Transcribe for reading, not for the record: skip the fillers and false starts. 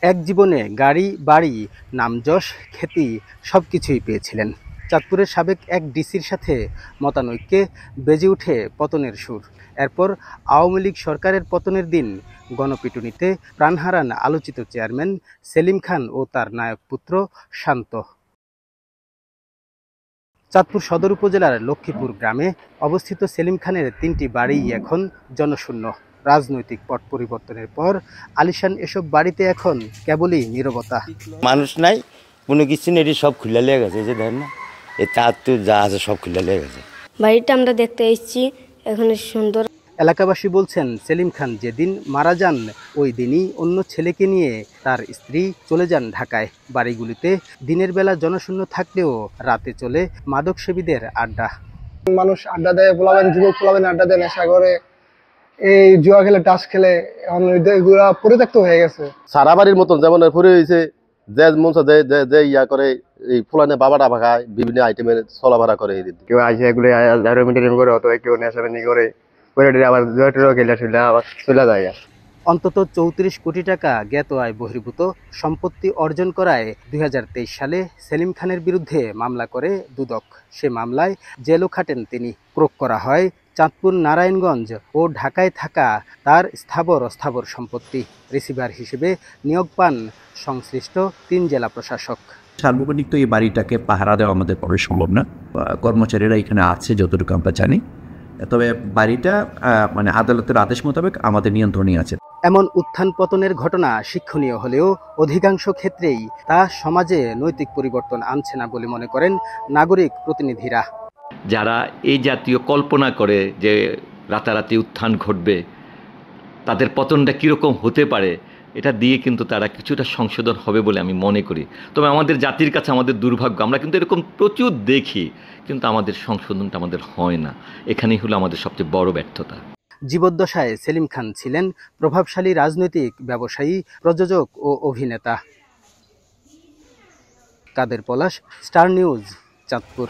এক জীবনে গাড়ি, বাড়ি, নামযশ, খ্যাতি সবকিছুই পেয়েছিলেন। চাঁদপুরের সাবেক এক ডিসির সাথে মতানৈক্যে বেজে ওঠে পতনের সুর। এরপর আওয়ামী লীগ সরকারের পতনের দিন গণপিটুনিতে প্রাণ হারান আলোচিত চেয়ারম্যান সেলিম খান ও তার নায়ক পুত্র শান্ত। চাঁদপুর সদর উপজেলার লক্ষ্মীপুর গ্রামে অবস্থিত সেলিম খানের ৩টি বাড়িই এখন জনশূন্য। রাজনৈতিক পট পরিবর্তনের পর আলিশান এসব বাড়িতে এখন কেবলই নীরবতা। মানুষ নাই, কোনো কিছু নেই, সব খুলে লেগে গেছে। যে দেখেন না, এই তার তো যা আছে সব খুলে লেগে গেছে। বাড়িটা আমরা দেখতে এসেছি, এখানে সুন্দর। এলাকাবাসী বলছেন, সেলিম খান যেদিন মারা যান ওই দিনই অন্য ছেলেকে নিয়ে তার স্ত্রী চলে যান ঢাকায়। বাড়িগুলিতে দিনের বেলা জনশূন্য থাকলেও রাতে চলে মাদকসেবীদের আড্ডা। মানুষ আড্ডা দেয়, যুবক পোলাবেন আড্ডা দেয়, নেশা করে, এই জুয়া খেলে, টাস খেলে, এগুলা পরিত্যক্ত হয়ে গেছে। সারা বাড়ির মতন যেমন পরে হয়েছে, যে মন যে ইয়া করে, এই ফুলানে বাবাটা ভাগায়, বিভিন্ন আইটেমের চলাফেরা করে। কেউ আসে এগুলো করে, অথবা কেউ নেশাবানি করে আবার আবার চলে যায়। অন্তত ৩৪ কোটি টাকা জ্ঞাত আয় বহির্ভূত সম্পত্তি অর্জন করায় ২০২৩ সালে সেলিম খানের বিরুদ্ধে মামলা করে দুদক। সে মামলায় জেলও খাটেন তিনি। ক্রোক করা হয় চাঁদপুর, নারায়ণগঞ্জ ও ঢাকায় থাকা তার স্থাবর অস্থাবর সম্পত্তি। রিসিভার হিসেবে নিয়োগ পান সংশ্লিষ্ট ৩ জেলা প্রশাসক। সার্বক্ষণিক তো এই বাড়িটাকে পাহারা দেওয়া আমাদের পরে সম্ভব না। কর্মচারীরা এখানে আছে যতটুকু আমরা জানি, তবে বাড়িটা মানে আদালতের আদেশ মোতাবেক আমাদের নিয়ন্ত্রণে আছে। এমন উত্থান পতনের ঘটনা শিক্ষণীয় হলেও অধিকাংশ ক্ষেত্রেই তা সমাজে নৈতিক পরিবর্তন আনছে না বলে মনে করেন নাগরিক প্রতিনিধিরা। যারা এই জাতীয় কল্পনা করে যে রাতারাতি উত্থান ঘটবে, তাদের পতনটা কীরকম হতে পারে, এটা দিয়ে কিন্তু তারা কিছুটা সংশোধন হবে বলে আমি মনে করি। তবে আমাদের জাতির কাছে আমাদের দুর্ভাগ্য, আমরা কিন্তু এরকম প্রচুর দেখি, কিন্তু আমাদের সংশোধনটা আমাদের হয় না। এখানেই হলো আমাদের সবচেয়ে বড় ব্যর্থতা। জীবদ্দশায় সেলিম খান ছিলেন প্রভাবশালী রাজনৈতিক ব্যবসায়ী, প্রযোজক ও অভিনেতা। কাদের পলাশ, স্টার নিউজ, চাঁদপুর।